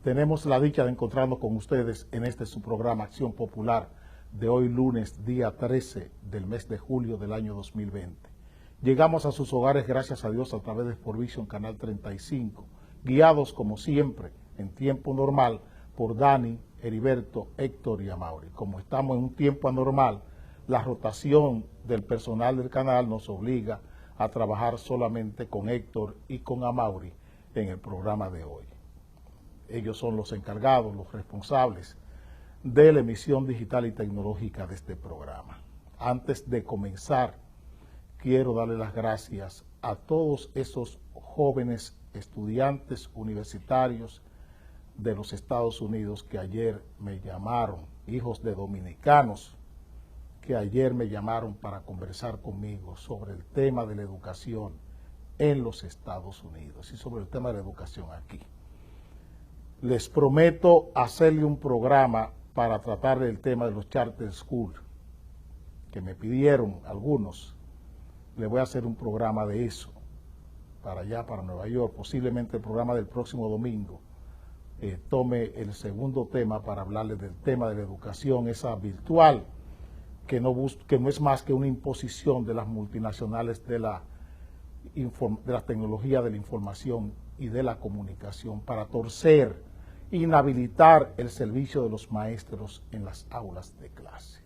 tenemos la dicha de encontrarnos con ustedes en este su programa Acción Popular de hoy lunes, día 13 del mes de julio del año 2020. Llegamos a sus hogares, gracias a Dios, a través de Sportvision Canal 35, guiados como siempre, en tiempo normal, por Dani, Heriberto, Héctor y Amaury. Como estamos en un tiempo anormal, la rotación del personal del canal nos obliga a trabajar solamente con Héctor y con Amaury en el programa de hoy. Ellos son los encargados, los responsables de la emisión digital y tecnológica de este programa. Antes de comenzar, quiero darle las gracias a todos esos jóvenes estudiantes universitarios de los Estados Unidos que ayer me llamaron, hijos de dominicanos, que ayer me llamaron para conversar conmigo sobre el tema de la educación en los Estados Unidos y sobre el tema de la educación aquí. Les prometo hacerle un programa para tratar el tema de los charter school, que me pidieron algunos. Le voy a hacer un programa de eso, para allá, para Nueva York. Posiblemente el programa del próximo domingo tome el segundo tema para hablarles del tema de la educación, esa virtual, que no es más que una imposición de las multinacionales de la tecnología de la información y de la comunicación para torcer, inhabilitar el servicio de los maestros en las aulas de clase.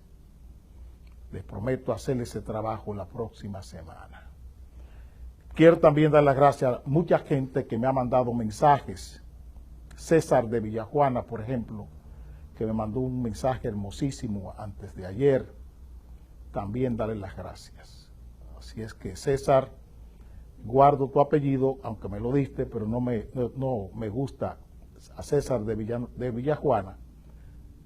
Les prometo hacer ese trabajo la próxima semana. Quiero también dar las gracias a mucha gente que me ha mandado mensajes. César de Villajuana, por ejemplo, que me mandó un mensaje hermosísimo antes de ayer. También darle las gracias. Así es que, César, guardo tu apellido, aunque me lo diste, pero no me gusta. A César de Villajuana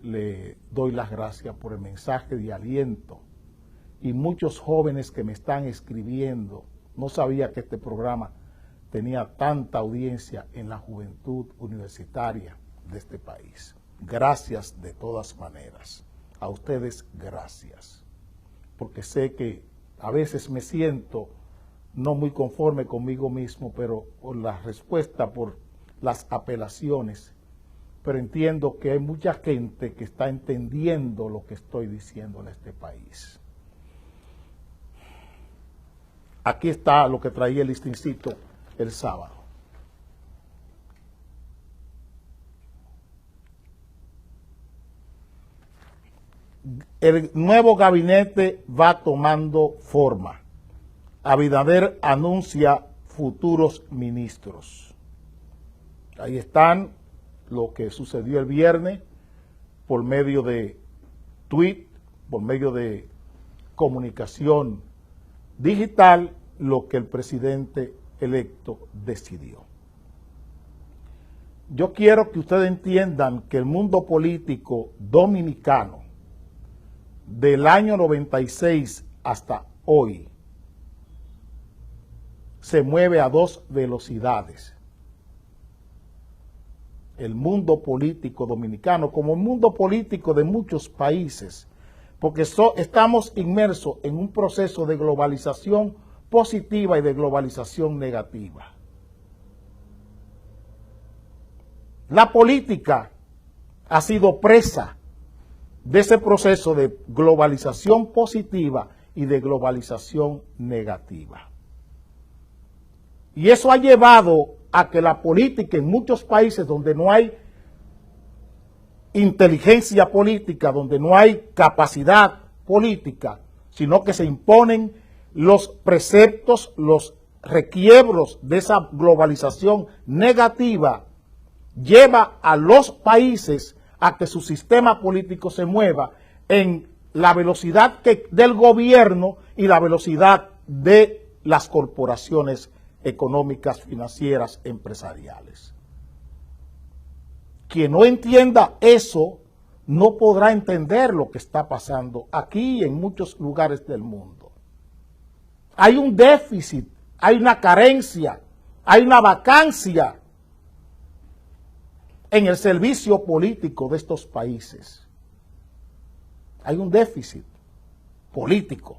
le doy las gracias por el mensaje de aliento. Y muchos jóvenes que me están escribiendo, no sabía que este programa tenía tanta audiencia en la juventud universitaria de este país. Gracias de todas maneras. A ustedes, gracias. Porque sé que a veces me siento no muy conforme conmigo mismo, pero por la respuesta, por las apelaciones, pero entiendo que hay mucha gente que está entendiendo lo que estoy diciendo en este país. Aquí está lo que traía el listincito el sábado. El nuevo gabinete va tomando forma. Abinader anuncia futuros ministros. Ahí están lo que sucedió el viernes por medio de tweet, por medio de comunicación digital, lo que el presidente electo decidió. Yo quiero que ustedes entiendan que el mundo político dominicano del año 96 hasta hoy se mueve a dos velocidades. El mundo político dominicano, como el mundo político de muchos países, porque estamos inmersos en un proceso de globalización positiva y de globalización negativa. La política ha sido presa de ese proceso de globalización positiva y de globalización negativa. Y eso ha llevado a que la política en muchos países donde no hay inteligencia política, donde no hay capacidad política, sino que se imponen los preceptos, los requiebros de esa globalización negativa, lleva a los países a que su sistema político se mueva en la velocidad del gobierno y la velocidad de las corporaciones económicas, financieras, empresariales. Quien no entienda eso no podrá entender lo que está pasando aquí y en muchos lugares del mundo. Hay un déficit, hay una carencia, hay una vacancia en el servicio político de estos países. Hay un déficit político.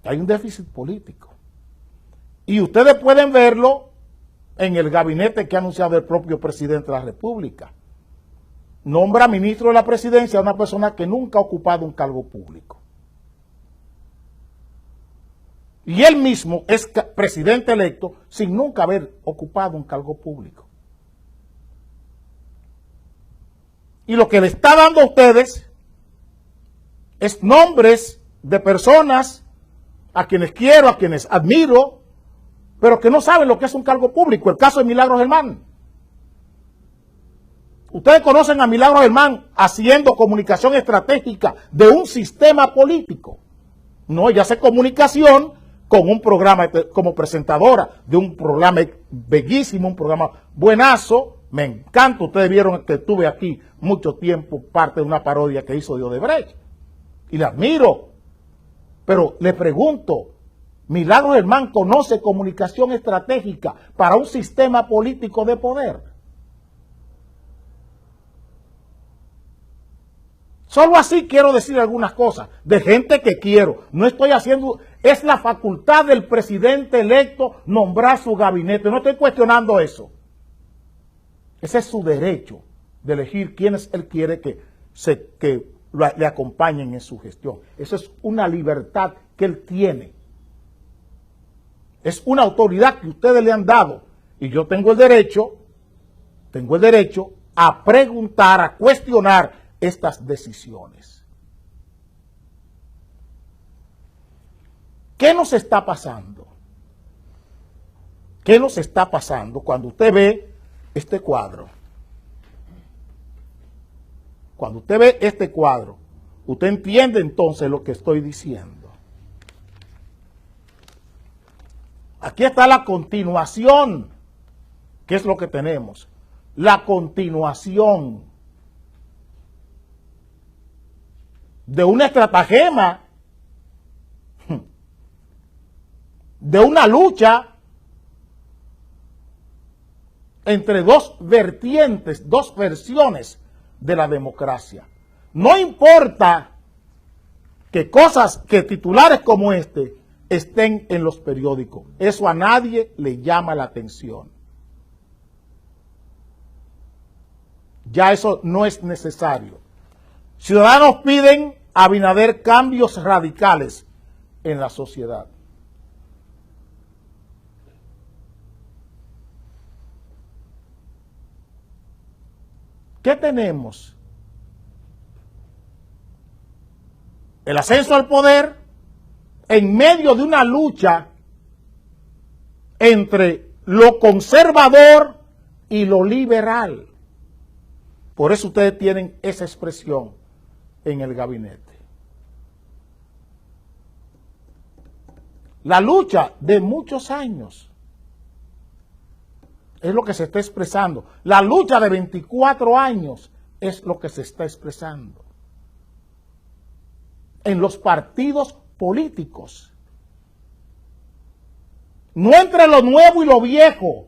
Hay un déficit político. Y ustedes pueden verlo en el gabinete que ha anunciado el propio presidente de la República. Nombra ministro de la presidencia a una persona que nunca ha ocupado un cargo público. Y él mismo es presidente electo sin nunca haber ocupado un cargo público. Y lo que le está dando a ustedes es nombres de personas a quienes quiero, a quienes admiro, pero que no saben lo que es un cargo público. El caso de Milagros Germán. Ustedes conocen a Milagros Germán haciendo comunicación estratégica de un sistema político. No, ella hace comunicación con un programa como presentadora de un programa bellísimo, un programa buenazo. Me encanta. Ustedes vieron que estuve aquí mucho tiempo, parte de una parodia que hizo de Odebrecht. Y la admiro. Pero le pregunto, ¿Milagros Germán conoce comunicación estratégica para un sistema político de poder? Solo así quiero decir algunas cosas de gente que quiero. No estoy haciendo, es la facultad del presidente electo nombrar su gabinete. No estoy cuestionando eso. Ese es su derecho de elegir quiénes él quiere que le acompañen en su gestión. Esa es una libertad que él tiene. Es una autoridad que ustedes le han dado. Y yo tengo el derecho a preguntar, a cuestionar estas decisiones. ¿Qué nos está pasando? ¿Qué nos está pasando cuando usted ve este cuadro? Cuando usted ve este cuadro, usted entiende entonces lo que estoy diciendo. Aquí está la continuación. ¿Qué es lo que tenemos? La continuación de una estratagema, de una lucha entre dos vertientes, dos versiones de la democracia. No importa que titulares como este estén en los periódicos. Eso a nadie le llama la atención. Ya eso no es necesario. Ciudadanos piden a Abinader cambios radicales en la sociedad. ¿Qué tenemos? El ascenso al poder en medio de una lucha entre lo conservador y lo liberal. Por eso ustedes tienen esa expresión en el gabinete. La lucha de muchos años es lo que se está expresando. La lucha de 24 años es lo que se está expresando en los partidos políticos. No entre lo nuevo y lo viejo.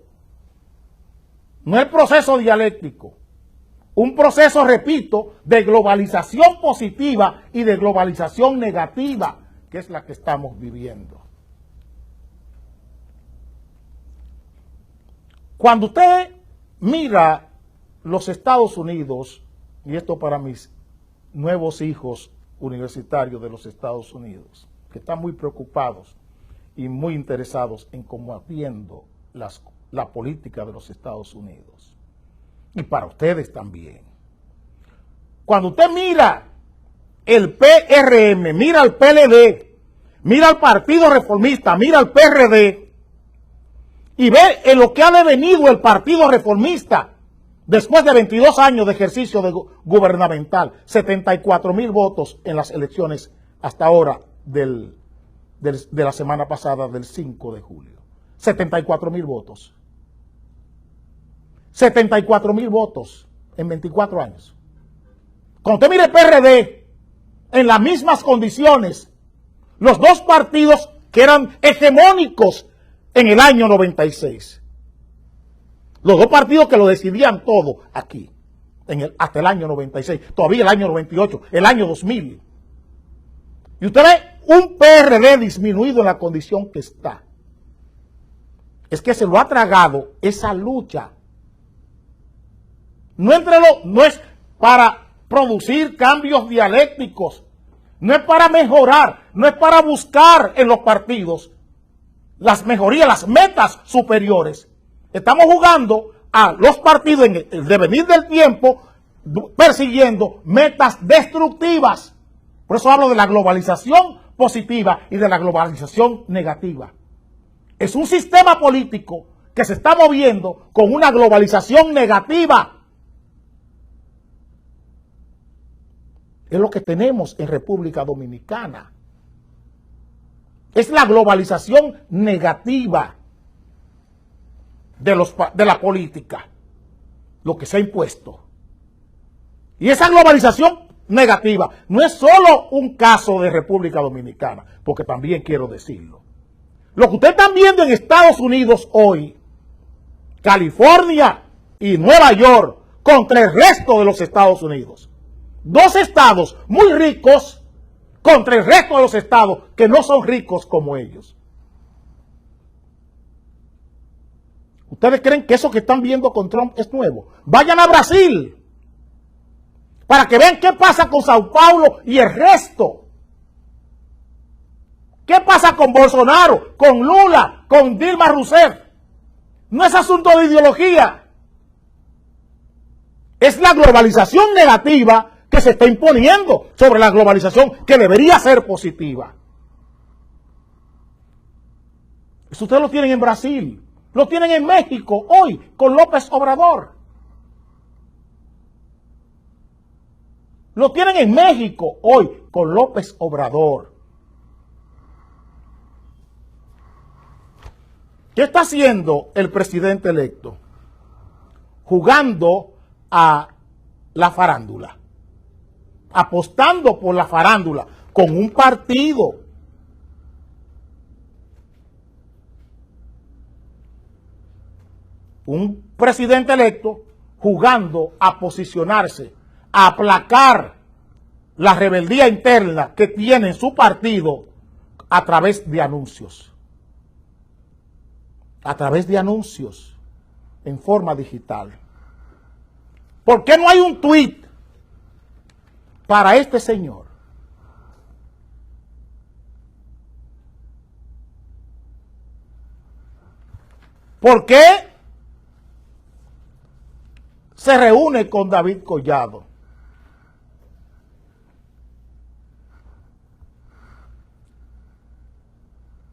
No el proceso dialéctico. Un proceso, repito, de globalización positiva y de globalización negativa, que es la que estamos viviendo. Cuando usted mira los Estados Unidos, y esto para mis nuevos hijos universitarios de los Estados Unidos, que están muy preocupados y muy interesados en cómo atiendo la política de los Estados Unidos. Y para ustedes también. Cuando usted mira el PRM, mira al PLD, mira al Partido Reformista, mira al PRD, y ve en lo que ha devenido el Partido Reformista después de 22 años de ejercicio gubernamental, 74,000 votos en las elecciones hasta ahora de la semana pasada, del 5 de julio. 74,000 votos. 74,000 votos en 24 años. Cuando usted mire el PRD, en las mismas condiciones, los dos partidos que eran hegemónicos en el año 96. Los dos partidos que lo decidían todo aquí, hasta el año 96, todavía el año 98, el año 2000. Y usted ve un PRD disminuido en la condición que está. es que se lo ha tragado esa lucha. No es para producir cambios dialécticos, no es para mejorar, no es para buscar en los partidos las mejorías, las metas superiores. Estamos jugando a los partidos en el devenir del tiempo, persiguiendo metas destructivas. Por eso hablo de la globalización positiva y de la globalización negativa. Es un sistema político que se está moviendo con una globalización negativa. Es lo que tenemos en República Dominicana. Es la globalización negativa de la política, lo que se ha impuesto. Y esa globalización negativa no es solo un caso de República Dominicana, porque también quiero decirlo. Lo que ustedes están viendo en Estados Unidos hoy, California y Nueva York, contra el resto de los Estados Unidos. Dos estados muy ricos contra el resto de los estados que no son ricos como ellos. ¿Ustedes creen que eso que están viendo con Trump es nuevo? Vayan a Brasil para que vean qué pasa con Sao Paulo y el resto. ¿Qué pasa con Bolsonaro, con Lula, con Dilma Rousseff? No es asunto de ideología. Es la globalización negativa que se está imponiendo sobre la globalización que debería ser positiva. Eso ustedes lo tienen en Brasil, lo tienen en México hoy con López Obrador. Lo tienen en México hoy con López Obrador. ¿Qué está haciendo el presidente electo? Jugando a la farándula, apostando por la farándula con un partido. Un presidente electo jugando a posicionarse, a aplacar la rebeldía interna que tiene su partido a través de anuncios. A través de anuncios en forma digital. ¿Por qué no hay un tuit para este señor? ¿Por qué se reúne con David Collado?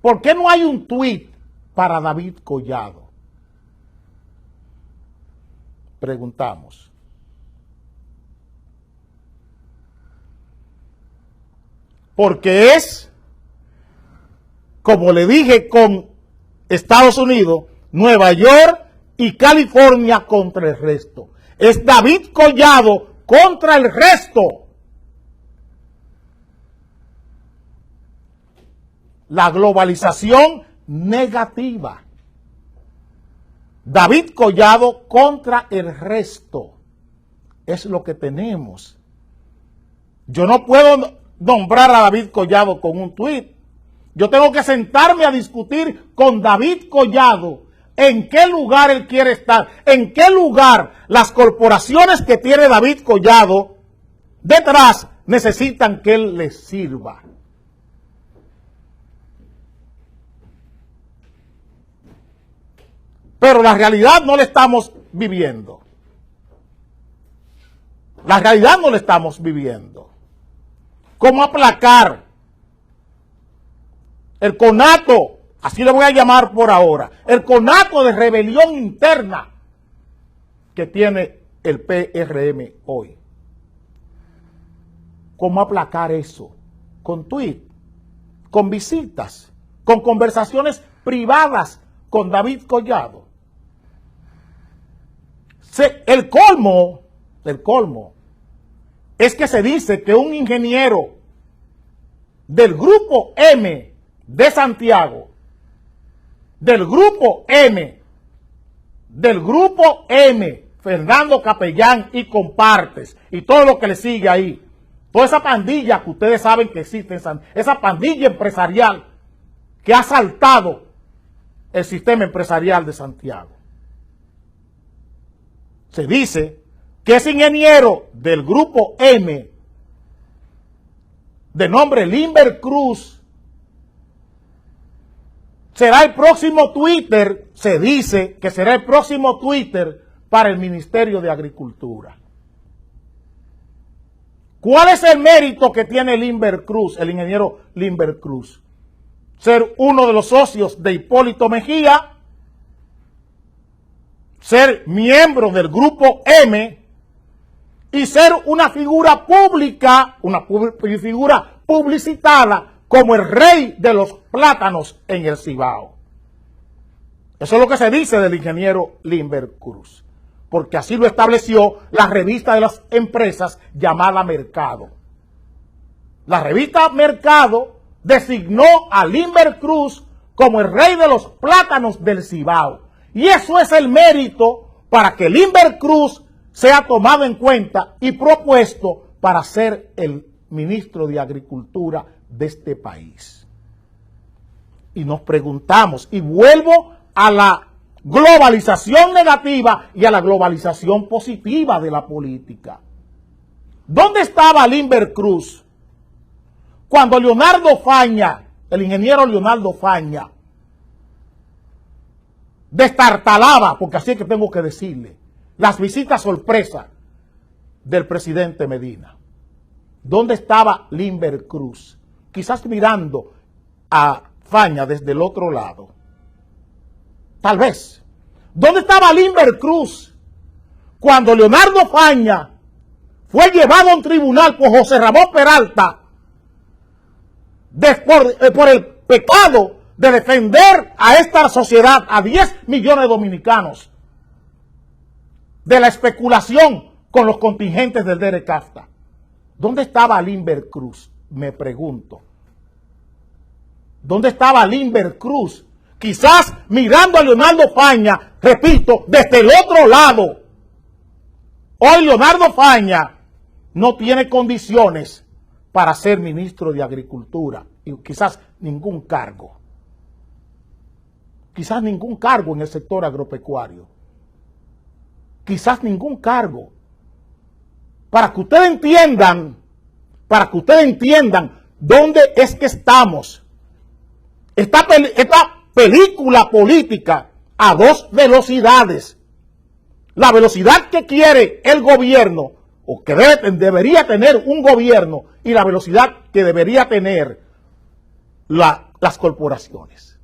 ¿Por qué no hay un tuit para David Collado? Preguntamos. Porque es, como le dije, con Estados Unidos, Nueva York y California contra el resto. Es David Collado contra el resto. La globalización negativa. David Collado contra el resto. Es lo que tenemos. Yo no puedo nombrar a David Collado con un tuit. Yo tengo que sentarme a discutir con David Collado en qué lugar él quiere estar, en qué lugar las corporaciones que tiene David Collado detrás necesitan que él les sirva. Pero la realidad no la estamos viviendo. La realidad no la estamos viviendo. ¿Cómo aplacar el conato, así le voy a llamar por ahora, el conato de rebelión interna que tiene el PRM hoy? ¿Cómo aplacar eso? Con tweet, con visitas, con conversaciones privadas con David Collado. El colmo es que se dice que un ingeniero del grupo M de Santiago, del grupo M, Fernando Capellán y compartes, y todo lo que le sigue ahí, toda esa pandilla que ustedes saben que existe, esa pandilla empresarial que ha asaltado el sistema empresarial de Santiago. Se dice que ese ingeniero del grupo M, de nombre Limber Cruz, será el próximo Twitter, se dice que será el próximo Twitter para el Ministerio de Agricultura. ¿Cuál es el mérito que tiene Limber Cruz, el ingeniero Limber Cruz? Ser uno de los socios de Hipólito Mejía, ser miembro del grupo M y ser una figura pública, una figura publicitada como el rey de los plátanos en el Cibao. Eso es lo que se dice del ingeniero Limber Cruz, porque así lo estableció la revista de las empresas llamada Mercado. La revista Mercado designó a Limber Cruz como el rey de los plátanos del Cibao. Y eso es el mérito para que Limber Cruz sea tomado en cuenta y propuesto para ser el ministro de Agricultura de este país. Y nos preguntamos, y vuelvo a la globalización negativa y a la globalización positiva de la política. ¿Dónde estaba Limber Cruz cuando Leonardo Faña, el ingeniero Leonardo Faña, destartalaba, porque así es que tengo que decirle, las visitas sorpresa del presidente Medina? ¿Dónde estaba Limber Cruz? Quizás mirando a Faña desde el otro lado. Tal vez. ¿Dónde estaba Limber Cruz cuando Leonardo Faña fue llevado a un tribunal por José Ramón Peralta por el pecado de defender a esta sociedad, a 10 millones de dominicanos, de la especulación con los contingentes del DERECAFTA? ¿Dónde estaba Limber Cruz? Me pregunto. ¿Dónde estaba Limber Cruz? Quizás mirando a Leonardo Faña, repito, desde el otro lado. Hoy Leonardo Faña no tiene condiciones para ser ministro de Agricultura y quizás ningún cargo. Quizás ningún cargo en el sector agropecuario. Quizás ningún cargo. Para que ustedes entiendan dónde es que estamos. Esta película política a dos velocidades. La velocidad que quiere el gobierno, o que debería tener un gobierno, y la velocidad que debería tener las corporaciones.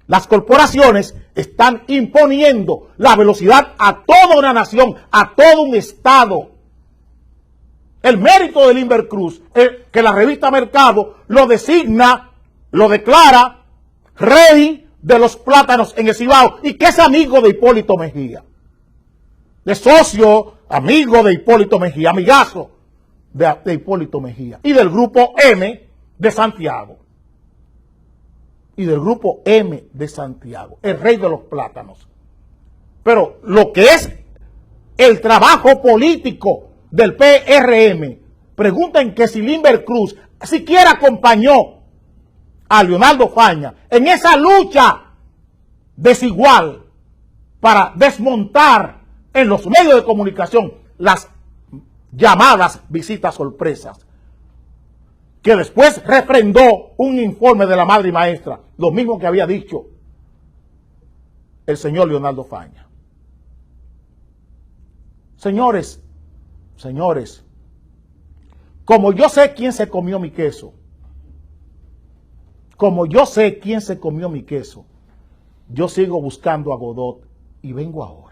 Las corporaciones están imponiendo la velocidad a toda una nación, a todo un estado. El mérito de Limber Cruz es que la revista Mercado lo designa, lo declara rey de los plátanos en el Cibao, y que es amigo de Hipólito Mejía. Es socio, amigo de Hipólito Mejía, amigazo de Hipólito Mejía. Y del grupo M de Santiago. Y del grupo M de Santiago, el rey de los plátanos. Pero lo que es el trabajo político del PRM, pregunten que si Limber Cruz siquiera acompañó a Leonardo Faña en esa lucha desigual para desmontar en los medios de comunicación las llamadas visitas sorpresas, que después refrendó un informe de la madre y maestra, lo mismo que había dicho el señor Leonardo Faña. Señores, como yo sé quién se comió mi queso, yo sigo buscando a Godot y vengo ahora.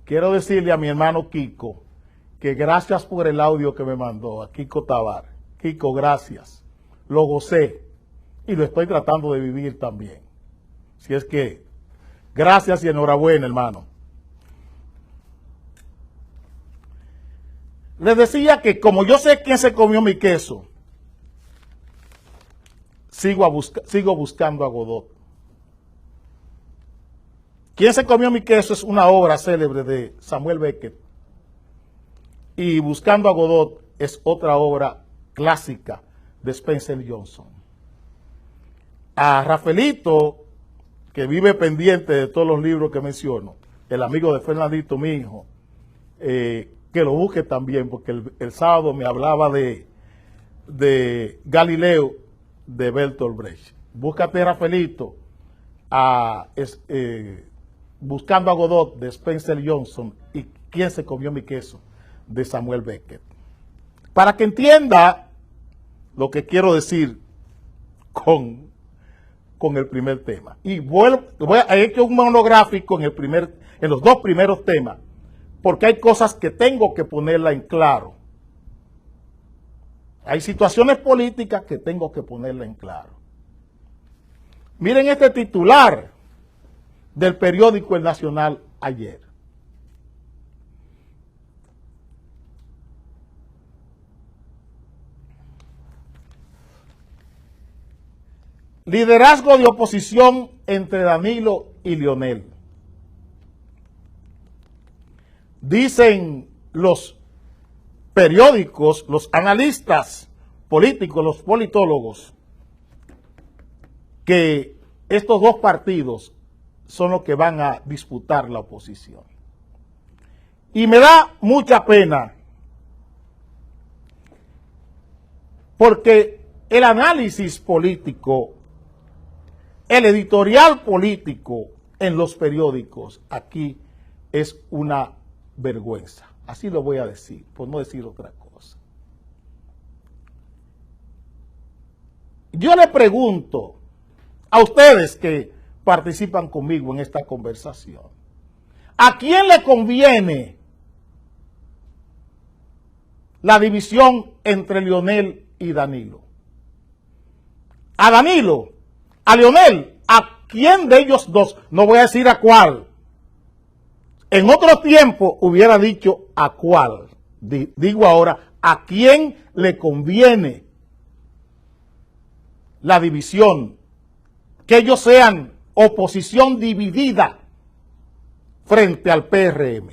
Quiero decirle a mi hermano Kiko que gracias por el audio que me mandó, a Kiko Tabar. Kiko, gracias lo gocé y lo estoy tratando de vivir también. Si es que, gracias y enhorabuena, hermano. Les decía que como yo sé quién se comió mi queso, sigo buscando a Godot. ¿Quién se comió mi queso? Es una obra célebre de Samuel Beckett. Y Buscando a Godot es otra obra clásica de Spencer Johnson. A Rafaelito, que vive pendiente de todos los libros que menciono, el amigo de Fernandito, mi hijo, que lo busque también, porque el sábado me hablaba de Galileo de Bertolt Brecht. Búscate, Rafaelito, Buscando a Godot de Spencer Johnson y ¿Quién se comió mi queso? De Samuel Beckett. Para que entienda lo que quiero decir con el primer tema. Y he hecho un monográfico en los dos primeros temas, porque hay cosas que tengo que ponerla en claro. Hay situaciones políticas que tengo que ponerla en claro. Miren este titular del periódico El Nacional ayer. Liderazgo de oposición entre Danilo y Leonel. Dicen los periódicos, los analistas políticos, los politólogos, que estos dos partidos son los que van a disputar la oposición. Y me da mucha pena, porque el análisis político, el editorial político en los periódicos aquí es una vergüenza. Así lo voy a decir, por no decir otra cosa. Yo le pregunto a ustedes que participan conmigo en esta conversación, ¿a quién le conviene la división entre Leonel y Danilo? ¿A Danilo? ¿A Leonel? ¿A quién de ellos dos? No voy a decir a cuál. En otro tiempo hubiera dicho a cuál. Digo ahora, ¿a quién le conviene la división? Que ellos sean oposición dividida frente al PRM.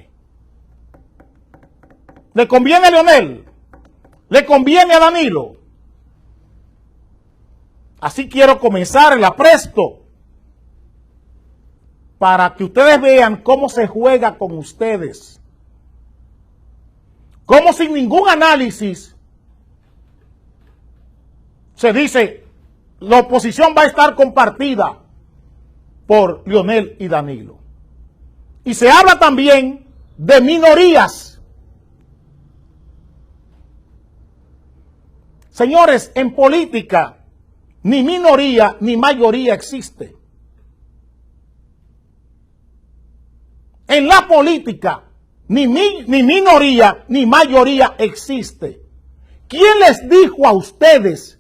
¿Le conviene a Leonel? ¿Le conviene a Danilo? Así quiero comenzar el apresto para que ustedes vean cómo se juega con ustedes. Cómo sin ningún análisis se dice la oposición va a estar compartida por Leonel y Danilo. Y se habla también de minorías. Señores, en política ni minoría ni mayoría existe. En la política ni minoría ni mayoría existe. ¿Quién les dijo a ustedes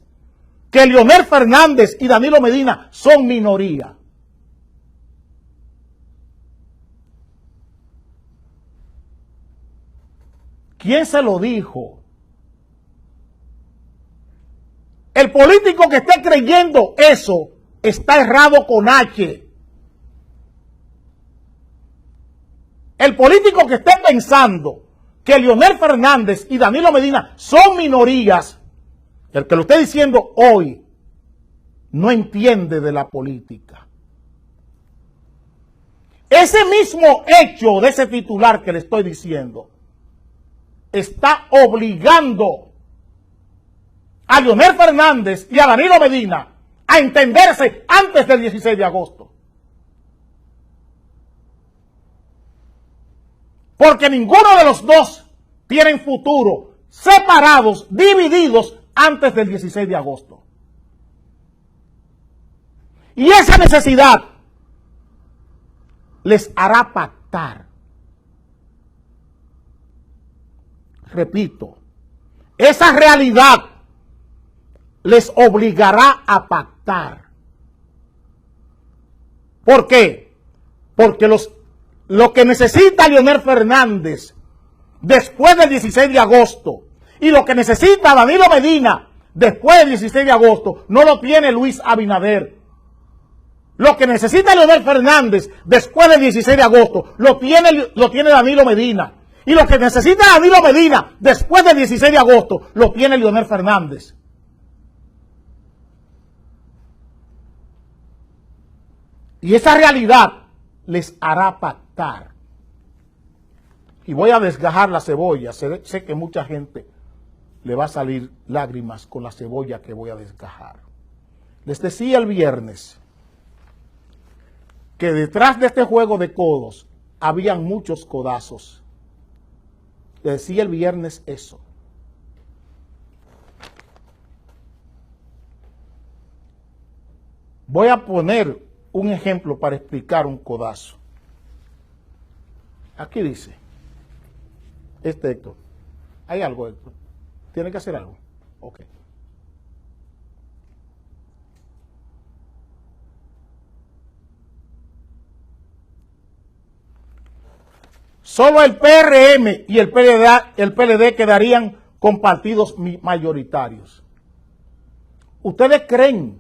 que Leonel Fernández y Danilo Medina son minoría? ¿Quién se lo dijo? El político que esté creyendo eso está errado con H. El político que esté pensando que Leonel Fernández y Danilo Medina son minorías, el que lo esté diciendo hoy, no entiende de la política. Ese mismo hecho de ese titular que le estoy diciendo está obligando a Leonel Fernández y a Danilo Medina a entenderse antes del 16 de agosto. Porque ninguno de los dos tienen futuro, separados, divididos antes del 16 de agosto. Y esa necesidad les hará pactar. Repito, esa realidad les obligará a pactar. ¿Por qué? Porque lo que necesita Leonel Fernández después del 16 de agosto y lo que necesita Danilo Medina después del 16 de agosto no lo tiene Luis Abinader. Lo que necesita Leonel Fernández después del 16 de agosto lo tiene Danilo Medina. Y lo que necesita Danilo Medina después del 16 de agosto lo tiene Leonel Fernández. Y esa realidad les hará pactar. Y voy a desgajar la cebolla. Sé que mucha gente le va a salir lágrimas con la cebolla que voy a desgajar. Les decía el viernes que detrás de este juego de codos habían muchos codazos. Les decía el viernes eso. Voy a poner un ejemplo para explicar un codazo. Aquí dice, Héctor, ¿hay algo, Héctor? ¿Tiene que hacer algo? Ok. Solo el PRM y el PLD quedarían con partidos mayoritarios. ¿Ustedes creen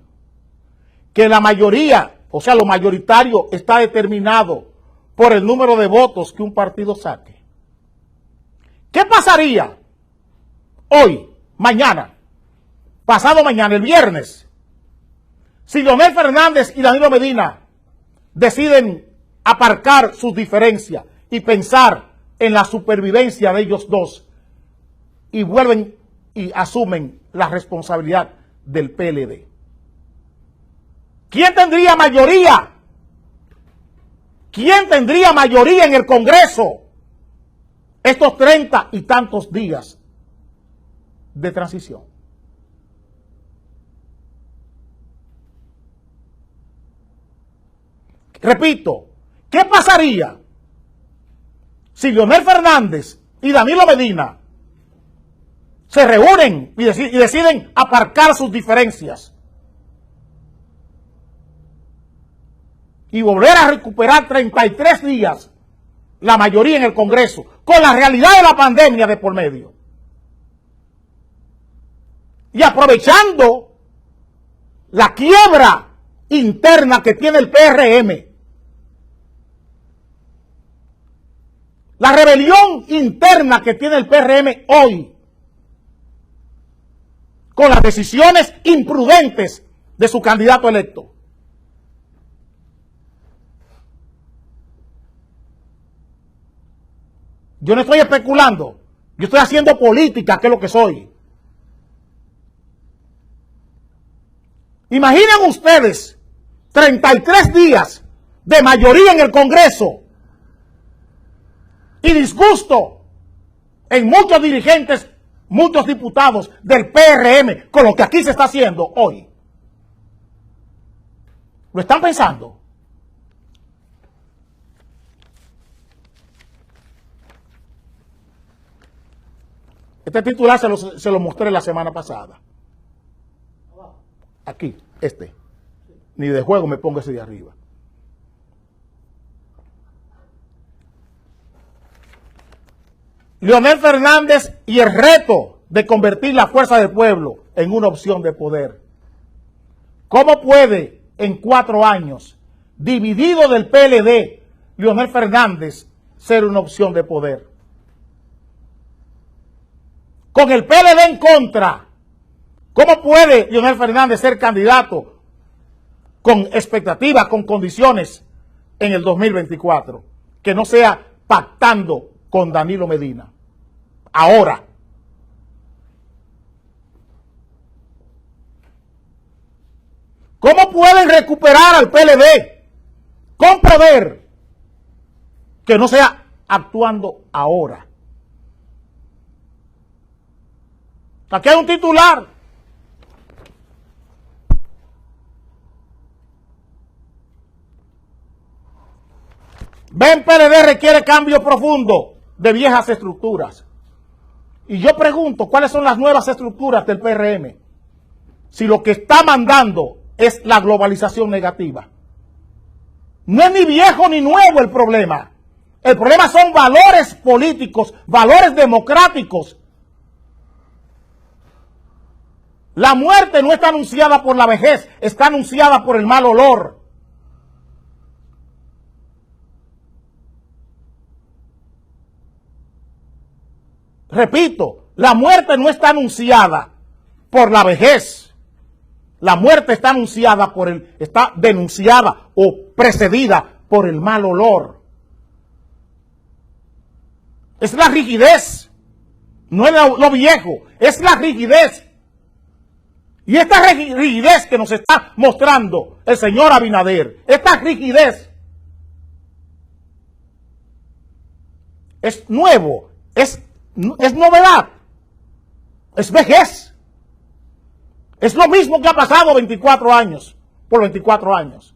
que la mayoría, o sea, lo mayoritario, está determinado por el número de votos que un partido saque? ¿Qué pasaría hoy, mañana, pasado mañana, el viernes, si Leonel Fernández y Danilo Medina deciden aparcar sus diferencias y pensar en la supervivencia de ellos dos y vuelven y asumen la responsabilidad del PLD? ¿Quién tendría mayoría? ¿Quién tendría mayoría en el Congreso estos 30 y tantos días de transición? Repito, ¿qué pasaría si Leonel Fernández y Danilo Medina se reúnen y deciden aparcar sus diferencias y volver a recuperar 33 días la mayoría en el Congreso, con la realidad de la pandemia de por medio? Y aprovechando la quiebra interna que tiene el PRM, la rebelión interna que tiene el PRM hoy, con las decisiones imprudentes de su candidato electo. Yo no estoy especulando, yo estoy haciendo política, que es lo que soy. Imaginen ustedes 33 días de mayoría en el Congreso y disgusto en muchos dirigentes, muchos diputados del PRM con lo que aquí se está haciendo hoy. ¿Lo están pensando? Este titular se lo mostré la semana pasada. Aquí, Ni de juego me pongo ese de arriba. Leonel Fernández y el reto de convertir la fuerza del pueblo en una opción de poder. ¿Cómo puede en 4 años, dividido del PLD, Leonel Fernández ser una opción de poder? Con el PLD en contra, ¿cómo puede Leonel Fernández ser candidato con expectativas, con condiciones en el 2024? Que no sea pactando con Danilo Medina. Ahora. ¿Cómo pueden recuperar al PLD con poder que no sea actuando ahora? Aquí hay un titular. Ven, PLD requiere cambio profundo de viejas estructuras. Y yo pregunto, ¿cuáles son las nuevas estructuras del PRM? si lo que está mandando es la globalización negativa? No es ni viejo ni nuevo el problema. El problema son valores políticos, valores democráticos. La muerte no está anunciada por la vejez, está anunciada por el mal olor. Repito, la muerte no está anunciada por la vejez. La muerte está anunciada está denunciada o precedida por el mal olor. Es la rigidez, no es lo viejo, es la rigidez. Y esta rigidez que nos está mostrando el señor Abinader, esta rigidez es nuevo, es novedad, es vejez. Es lo mismo que ha pasado 24 años, por 24 años.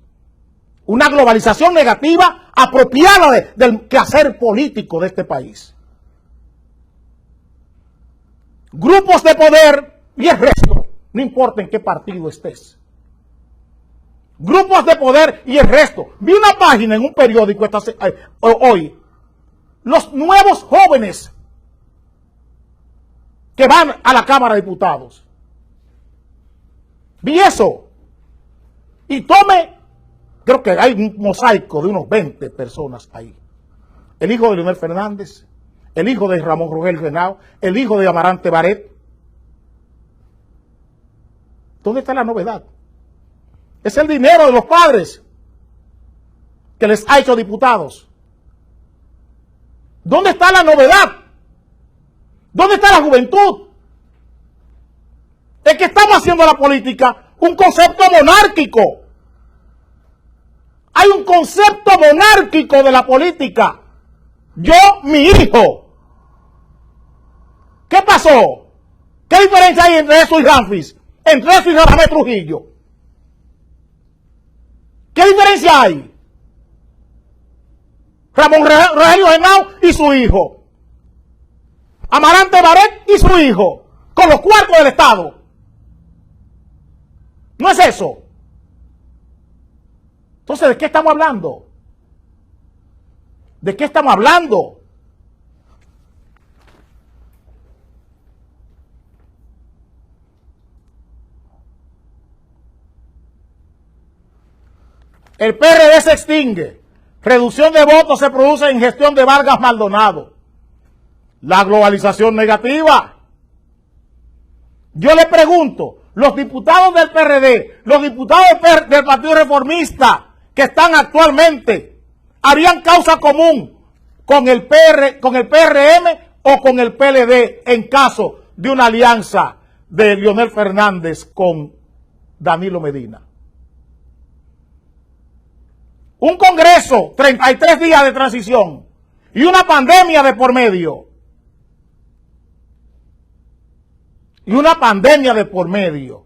Una globalización negativa apropiada del quehacer político de este país. Grupos de poder y el resto, no importa en qué partido estés. Grupos de poder y el resto. Vi una página en un periódico hoy. Los nuevos jóvenes que van a la Cámara de Diputados. Vi eso. Y creo que hay un mosaico de unos 20 personas ahí. El hijo de Leonel Fernández, el hijo de Ramón Rogelio Henao, el hijo de Amarante Baret. ¿Dónde está la novedad? Es el dinero de los padres que les ha hecho diputados. ¿Dónde está la novedad? ¿Dónde está la juventud? Es que estamos haciendo la política un concepto monárquico. Hay un concepto monárquico de la política. Yo, mi hijo. ¿Qué pasó? ¿Qué diferencia hay entre eso y Ramfis? Entre eso y Radamés Trujillo. ¿Qué diferencia hay? Ramón Rogelio Henao y su hijo. Amarante Baret y su hijo. Con los cuartos del Estado. ¿No es eso? Entonces, ¿de qué estamos hablando? ¿De qué estamos hablando? El PRD se extingue. Reducción de votos se produce en gestión de Vargas Maldonado. La globalización negativa. Yo le pregunto, los diputados del PRD, los diputados del Partido Reformista que están actualmente, ¿harían causa común con el PRM o con el PLD en caso de una alianza de Leonel Fernández con Danilo Medina? Un Congreso, 33 días de transición y una pandemia de por medio. Y una pandemia de por medio.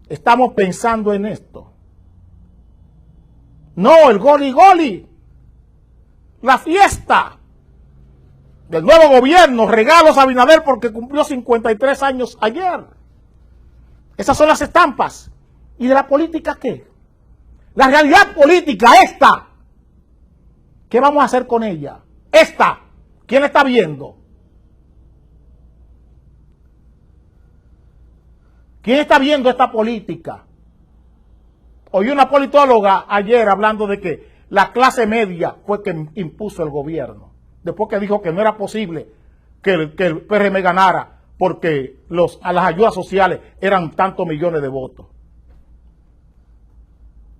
Estamos pensando en esto. No, el goli. La fiesta del nuevo gobierno. Regalos a Abinader porque cumplió 53 años ayer. Esas son las estampas. ¿Y de la política qué? La realidad política, esta. ¿Qué vamos a hacer con ella? Esta. ¿Quién la está viendo? ¿Quién está viendo esta política? Oí una politóloga ayer hablando de que la clase media fue quien impuso el gobierno. Después que dijo que no era posible que el PRM ganara porque las ayudas sociales eran tantos millones de votos.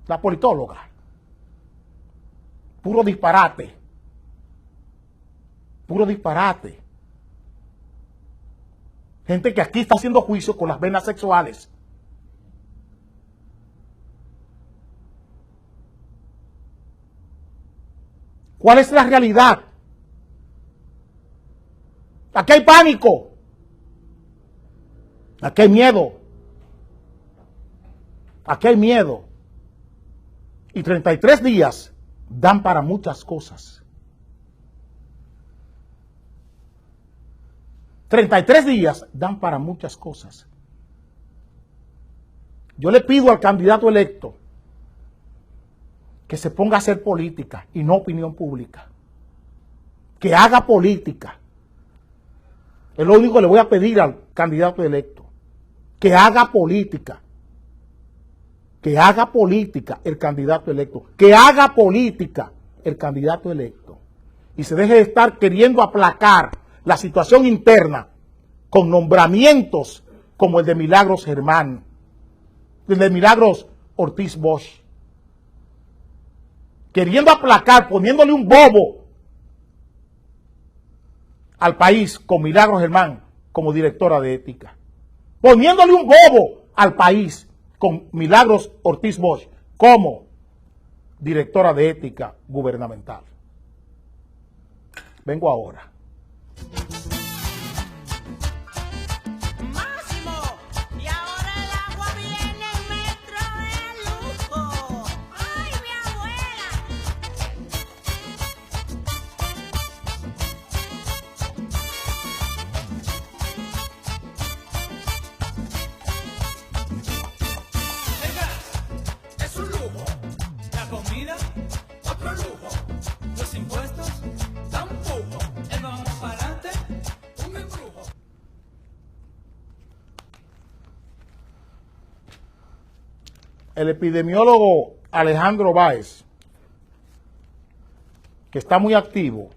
La politóloga. Puro disparate. Puro disparate. Gente que aquí está haciendo juicio con las venas sexuales. ¿Cuál es la realidad? Aquí hay pánico. Aquí hay miedo. Aquí hay miedo. Y 33 días dan para muchas cosas. 33 días dan para muchas cosas. Yo le pido al candidato electo que se ponga a hacer política y no opinión pública. Que haga política. Es lo único que le voy a pedir al candidato electo. Que haga política. Que haga política el candidato electo. Que haga política el candidato electo. Y se deje de estar queriendo aplacar la situación interna con nombramientos como el de Milagros Germán, el de Milagros Ortiz Bosch. Queriendo aplacar, poniéndole un bobo al país con Milagros Germán como directora de ética. Poniéndole un bobo al país con Milagros Ortiz Bosch como directora de ética gubernamental. Vengo ahora. Otro lujo, los impuestos tampoco, el vamos para adelante, un embrujo. El epidemiólogo Alejandro Báez, que está muy activo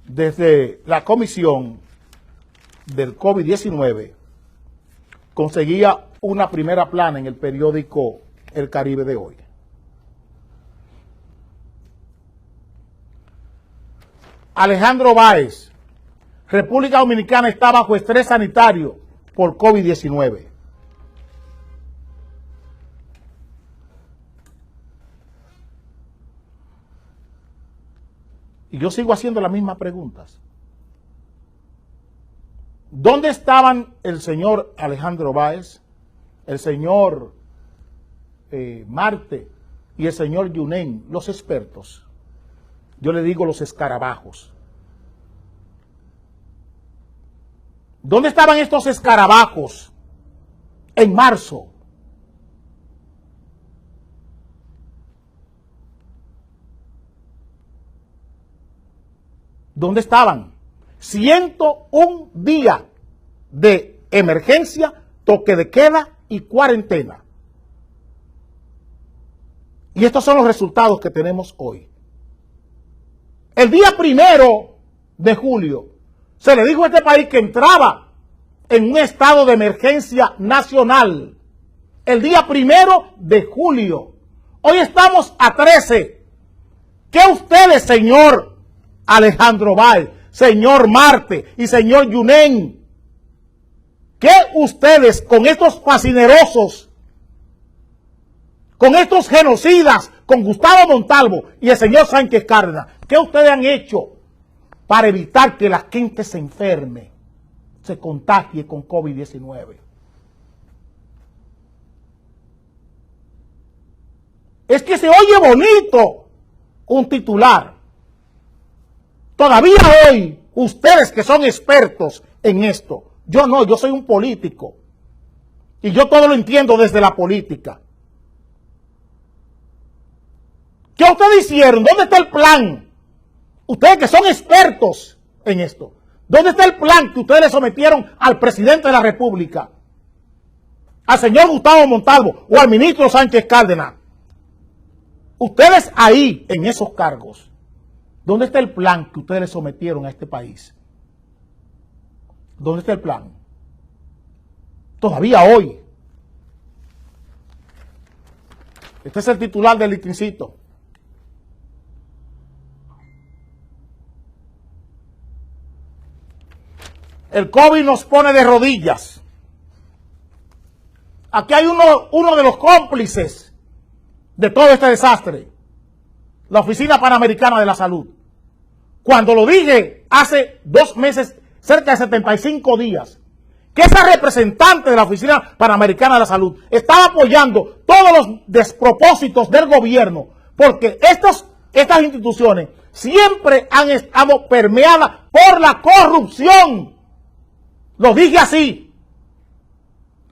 desde la comisión del COVID-19, conseguía una primera plana en el periódico El Caribe de hoy. Alejandro Báez, República Dominicana está bajo estrés sanitario por COVID-19. Y yo sigo haciendo las mismas preguntas. ¿Dónde estaban el señor Alejandro Báez, el señor Marte y el señor Yunen, los expertos? Yo le digo los escarabajos. ¿Dónde estaban estos escarabajos en marzo? ¿Dónde estaban? 101 días de emergencia, toque de queda y cuarentena. Y estos son los resultados que tenemos hoy. El día 1 de julio se le dijo a este país que entraba en un estado de emergencia nacional. El día 1 de julio. Hoy estamos a 13. ¿Qué ustedes, señor Alejandro Báez, señor Marte y señor Yunen, qué ustedes con estos fascinerosos, con estos genocidas, con Gustavo Montalvo y el señor Sánchez Cárdenas, qué ustedes han hecho para evitar que la gente se enferme, se contagie con COVID-19? Es que se oye bonito un titular. Todavía hoy, ustedes que son expertos en esto, yo no, yo soy un político. Y yo todo lo entiendo desde la política. ¿Qué ustedes hicieron? ¿Dónde está el plan? Ustedes que son expertos en esto. ¿Dónde está el plan que ustedes le sometieron al presidente de la República? Al señor Gustavo Montalvo o al ministro Sánchez Cárdenas. Ustedes ahí, en esos cargos, ¿dónde está el plan que ustedes le sometieron a este país? ¿Dónde está el plan? Todavía hoy. Este es el titular del litincito. El COVID nos pone de rodillas. Aquí hay uno de los cómplices de todo este desastre. La Oficina Panamericana de la Salud. Cuando lo dije hace 2 meses, cerca de 75 días, que esa representante de la Oficina Panamericana de la Salud estaba apoyando todos los despropósitos del gobierno, porque estas instituciones siempre han estado permeadas por la corrupción. Lo dije así.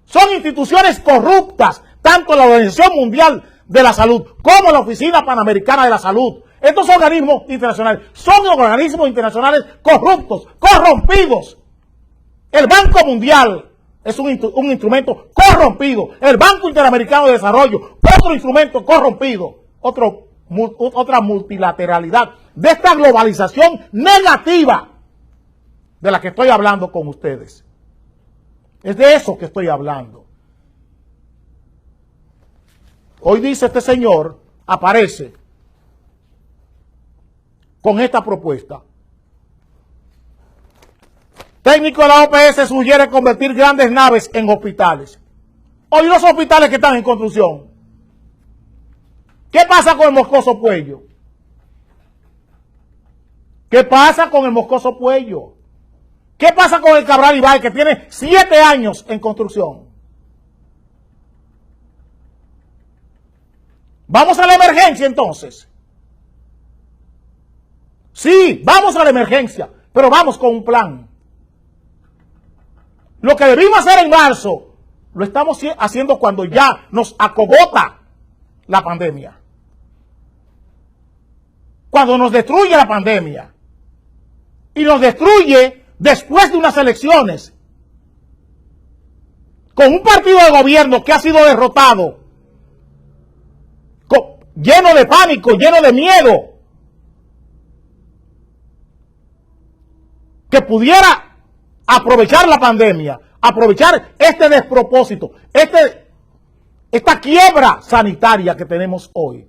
Son instituciones corruptas, tanto la Organización Mundial de la Salud como la Oficina Panamericana de la Salud. Estos organismos internacionales son organismos internacionales corruptos, corrompidos. El Banco Mundial es un instrumento corrompido. El Banco Interamericano de Desarrollo, otro instrumento corrompido. Otra multilateralidad de esta globalización negativa de la que estoy hablando con ustedes. Es de eso que estoy hablando. Hoy dice este señor, aparece con esta propuesta. Técnico de la OPS sugiere convertir grandes naves en hospitales. Hoy los hospitales que están en construcción. ¿Qué pasa con el Moscoso Puello? ¿Qué pasa con el Moscoso Puello? ¿Qué pasa con el Cabral Ibáez que tiene 7 años en construcción? ¿Vamos a la emergencia entonces? Sí, vamos a la emergencia, pero vamos con un plan. Lo que debimos hacer en marzo, lo estamos haciendo cuando ya nos acogota la pandemia. Cuando nos destruye la pandemia. Y nos destruye después de unas elecciones. Con un partido de gobierno que ha sido derrotado. Lleno de pánico, lleno de miedo. Que pudiera aprovechar la pandemia, aprovechar este despropósito, esta quiebra sanitaria que tenemos hoy,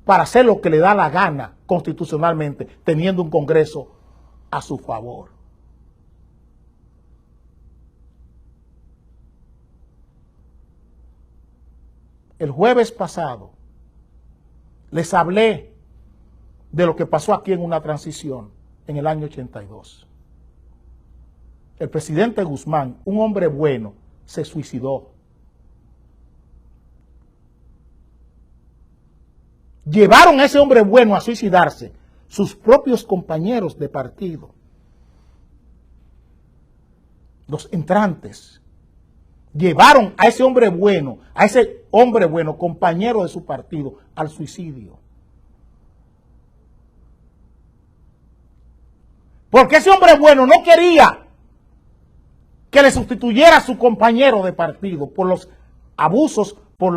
para hacer lo que le da la gana constitucionalmente, teniendo un Congreso a su favor. El jueves pasado les hablé de lo que pasó aquí en una transición en el año 82. El presidente Guzmán, un hombre bueno, se suicidó. Llevaron a ese hombre bueno a suicidarse sus propios compañeros de partido, los entrantes. Llevaron a ese hombre bueno, compañero de su partido, al suicidio. Porque ese hombre bueno no quería que le sustituyera a su compañero de partido por los abusos, por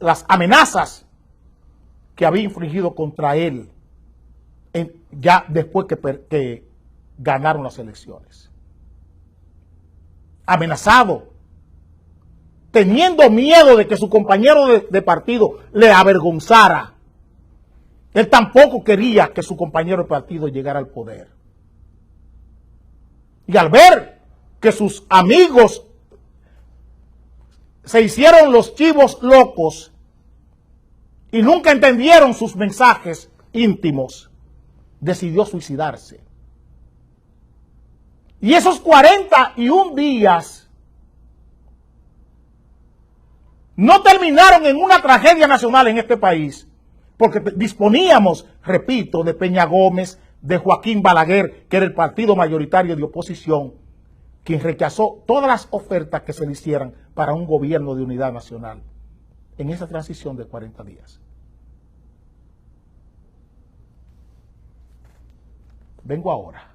las amenazas que había infligido contra él ya después que ganaron las elecciones. Amenazado, teniendo miedo de que su compañero de partido le avergonzara. Él tampoco quería que su compañero de partido llegara al poder. Y al ver que sus amigos se hicieron los chivos locos y nunca entendieron sus mensajes íntimos, decidió suicidarse. Y esos 41 días no terminaron en una tragedia nacional en este país, porque disponíamos, repito, de Peña Gómez, de Joaquín Balaguer, que era el partido mayoritario de oposición, quien rechazó todas las ofertas que se le hicieran para un gobierno de unidad nacional en esa transición de 40 días. Vengo ahora.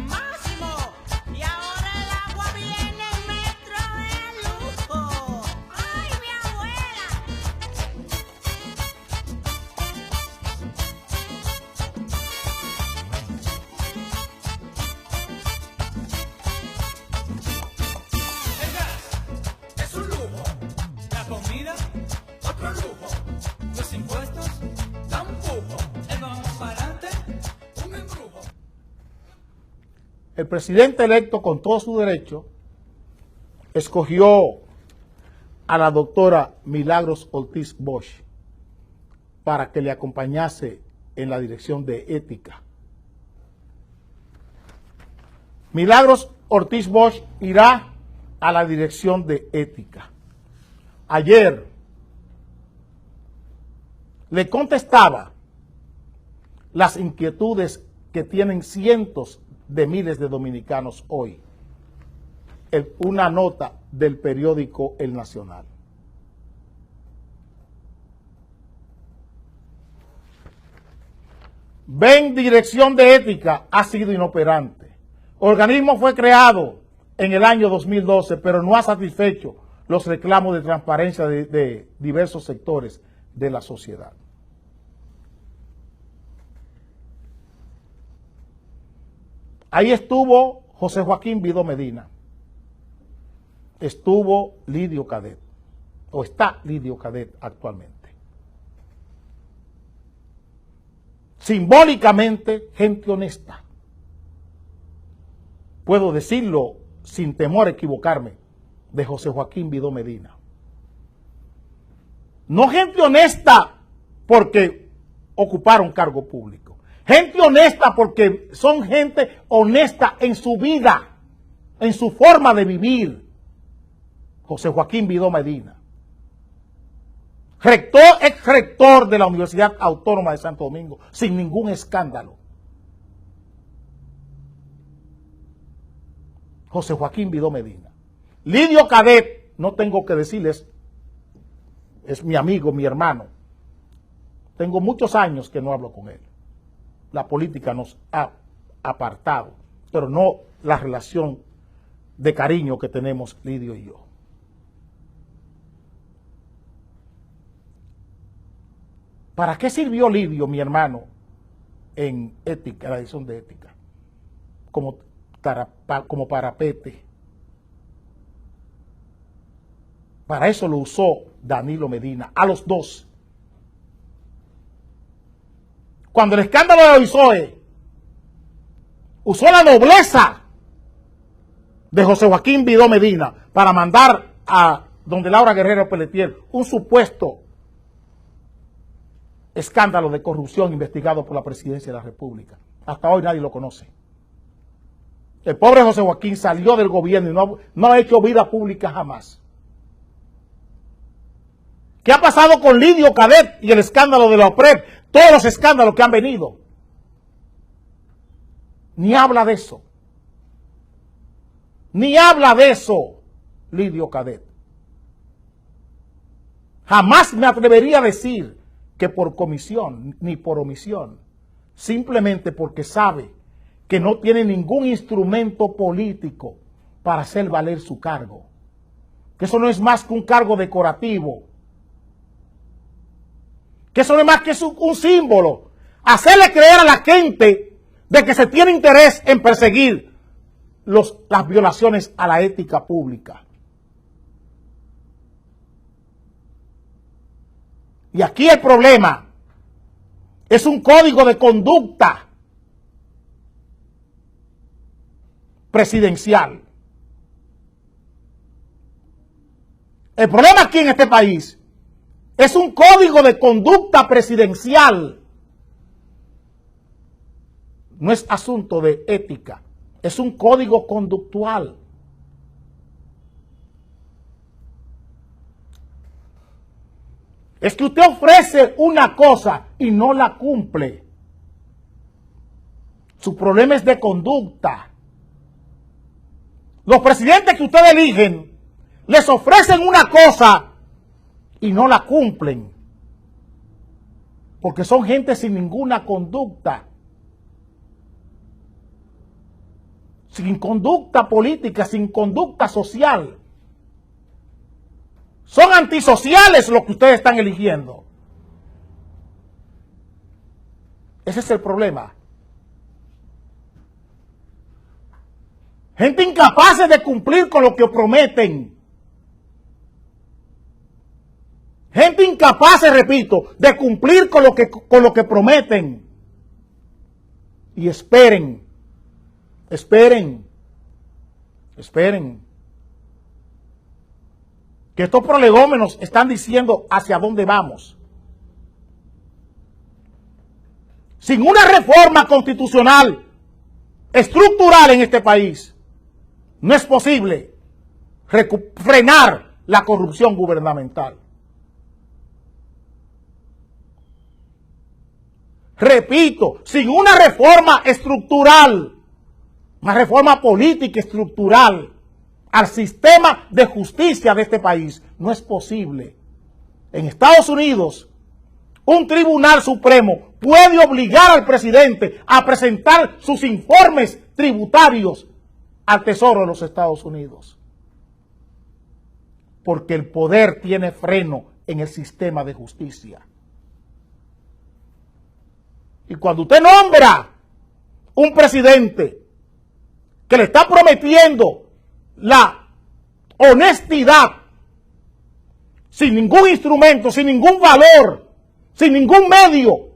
Máximo, y ahora el agua viene en metro de lujo. ¡Ay, mi abuela! El gas es un lujo. La comida, otro lujo. Los impuestos, tampoco. El vamos para adelante, un embrujo. El presidente electo, con todo su derecho, escogió a la doctora Milagros Ortiz Bosch para que le acompañase en la dirección de ética. Milagros Ortiz Bosch irá a la dirección de ética. Ayer le contestaba las inquietudes que tienen cientos de miles de dominicanos hoy. Una nota del periódico El Nacional. Ven, Dirección de Ética ha sido inoperante. Organismo fue creado en el año 2012, pero no ha satisfecho los reclamos de transparencia de diversos sectores de la sociedad. Ahí estuvo José Joaquín Vidó Medina, estuvo Lidio Cadet, o está Lidio Cadet actualmente. Simbólicamente, gente honesta. Puedo decirlo sin temor a equivocarme, de José Joaquín Vidó Medina. No gente honesta porque ocuparon cargo público. Gente honesta porque son gente honesta en su vida, en su forma de vivir. José Joaquín Vidó Medina. Ex rector de la Universidad Autónoma de Santo Domingo, sin ningún escándalo. José Joaquín Vidó Medina. Lidio Cadet, no tengo que decirles, es mi amigo, mi hermano. Tengo muchos años que no hablo con él. La política nos ha apartado, pero no la relación de cariño que tenemos Lidio y yo. ¿Para qué sirvió Lidio, mi hermano, en ética, la edición de ética? Como parapete. Para eso lo usó Danilo Medina, a los dos. Cuando el escándalo de Oisoe usó la nobleza de José Joaquín Vidó Medina para mandar a donde Laura Guerrero Pelletier un supuesto escándalo de corrupción investigado por la Presidencia de la República. Hasta hoy nadie lo conoce. El pobre José Joaquín salió del gobierno y no ha hecho vida pública jamás. ¿Qué ha pasado con Lidio Cadet y el escándalo de la OPRED? Todos los escándalos que han venido. Ni habla de eso. Ni habla de eso, Lidio Cadet. Jamás me atrevería a decir que por comisión ni por omisión, simplemente porque sabe que no tiene ningún instrumento político para hacer valer su cargo. Que eso no es más que un cargo decorativo. Que eso no es más que un símbolo. Hacerle creer a la gente de que se tiene interés en perseguir las violaciones a la ética pública. Y aquí el problema es un código de conducta presidencial. El problema aquí en este país es un código de conducta presidencial. No es asunto de ética, es un código conductual. Es que usted ofrece una cosa y no la cumple. Su problema es de conducta. Los presidentes que ustedes eligen les ofrecen una cosa y no la cumplen. Porque son gente sin ninguna conducta. Sin conducta política, sin conducta social. Son antisociales los que ustedes están eligiendo. Ese es el problema. Gente incapaz de cumplir con lo que prometen. Gente incapaz, repito, de cumplir con lo que prometen. Y esperen. Que estos prolegómenos están diciendo hacia dónde vamos. Sin una reforma constitucional estructural en este país, no es posible frenar la corrupción gubernamental. repito, sin una reforma estructural, una reforma política estructural al sistema de justicia de este país, no es posible. En Estados Unidos, un tribunal supremo puede obligar al presidente a presentar sus informes tributarios al Tesoro de los Estados Unidos. Porque el poder tiene freno en el sistema de justicia. Y cuando usted nombra un presidente que le está prometiendo la honestidad, sin ningún instrumento, sin ningún valor, sin ningún medio,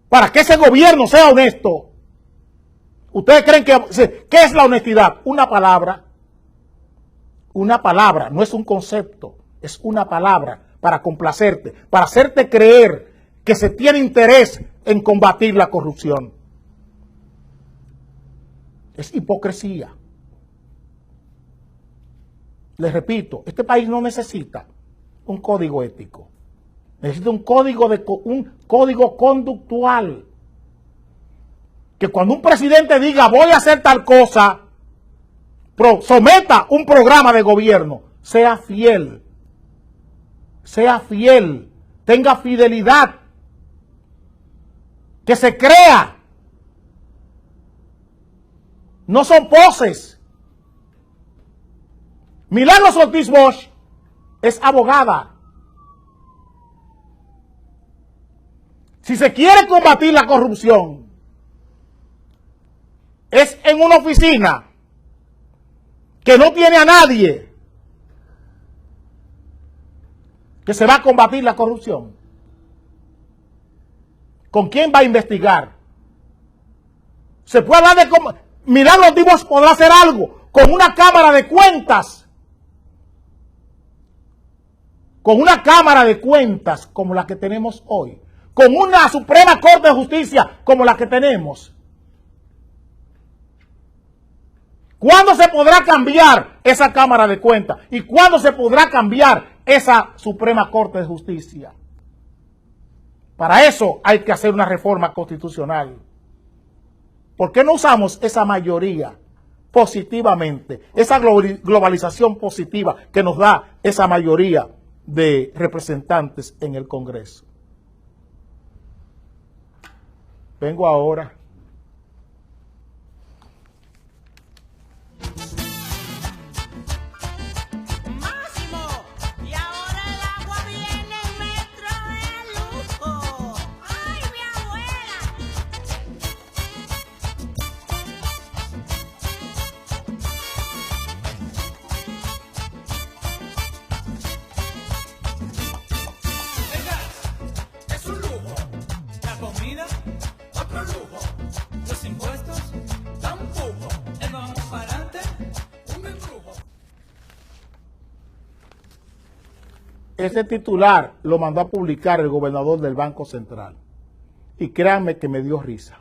para que ese gobierno sea honesto, ¿ustedes creen que qué es la honestidad? Una palabra, no es un concepto, es una palabra para complacerte, para hacerte creer que se tiene interés en combatir la corrupción. Es hipocresía. Les repito, este país no necesita un código ético, necesita un código conductual. Que cuando un presidente diga voy a hacer tal cosa, someta un programa de gobierno, sea fiel, tenga fidelidad, que se crea. No son poses. Milagros Ortiz Bosch es abogada. Si se quiere combatir la corrupción, es en una oficina que no tiene a nadie, que se va a combatir la corrupción. ¿Con quién va a investigar? Se puede hablar de cómo. Milagros Ortiz Bosch podrá hacer algo con una cámara de cuentas. Con una cámara de cuentas como la que tenemos hoy. Con una Suprema Corte de Justicia como la que tenemos. ¿Cuándo se podrá cambiar esa Cámara de Cuentas? ¿Y cuándo se podrá cambiar esa Suprema Corte de Justicia? Para eso hay que hacer una reforma constitucional. ¿Por qué no usamos esa mayoría positivamente? Esa globalización positiva que nos da esa mayoría de representantes en el Congreso. Vengo ahora. Máximo, y ahora el agua viene en metro de lujo. ¡Ay, mi abuela! El gas es un lujo, la comida otro lujo, los impuestos tampoco, el vamos para adelante, un embrujo. Ese titular lo mandó a publicar el gobernador del Banco Central. Y créanme que me dio risa.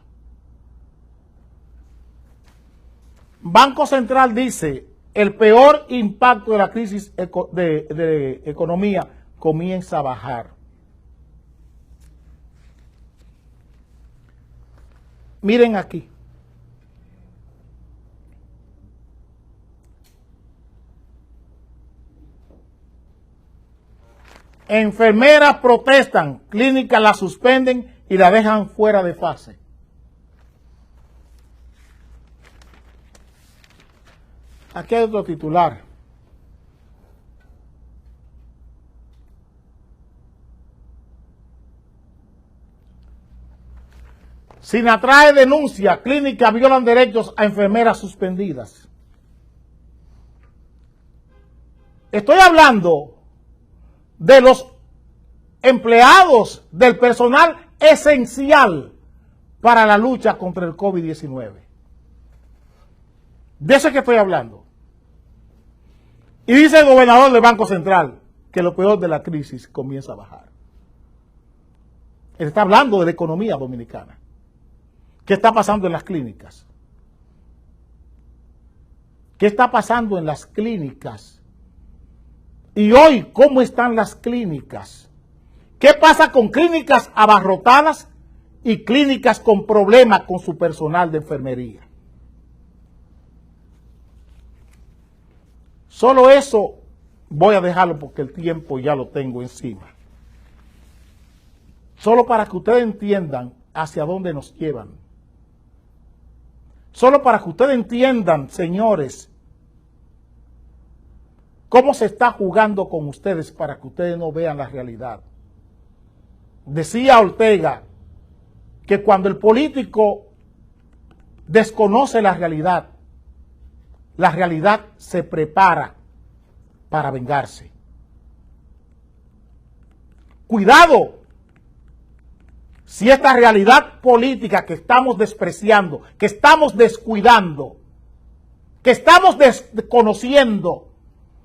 Banco Central dice, el peor impacto de la crisis de economía comienza a bajar. Miren aquí. Enfermeras protestan, clínicas la suspenden y la dejan fuera de fase. Aquí hay otro titular. Sinatrae denuncia, clínicas violan derechos a enfermeras suspendidas. Estoy hablando de los empleados del personal esencial para la lucha contra el COVID-19. De eso es que estoy hablando. Y dice el gobernador del Banco Central que lo peor de la crisis comienza a bajar. Él está hablando de la economía dominicana. ¿Qué está pasando en las clínicas? ¿Qué está pasando en las clínicas? Y hoy, ¿cómo están las clínicas? ¿Qué pasa con clínicas abarrotadas y clínicas con problemas con su personal de enfermería. Solo eso voy a dejarlo porque el tiempo ya lo tengo encima. Solo para que ustedes entiendan hacia dónde nos llevan. Solo para que ustedes entiendan, señores, cómo se está jugando con ustedes para que ustedes no vean la realidad. Decía Ortega que cuando el político desconoce la realidad se prepara para vengarse. Cuidado, si esta realidad política que estamos despreciando, que estamos descuidando, que estamos desconociendo,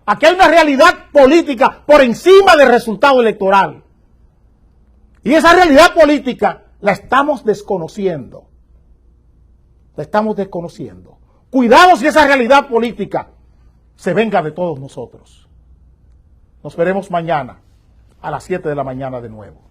aquí hay una realidad política por encima del resultado electoral. Y esa realidad política la estamos desconociendo. La estamos desconociendo. Cuidado si esa realidad política se venga de todos nosotros. Nos veremos mañana a las 7 de la mañana de nuevo.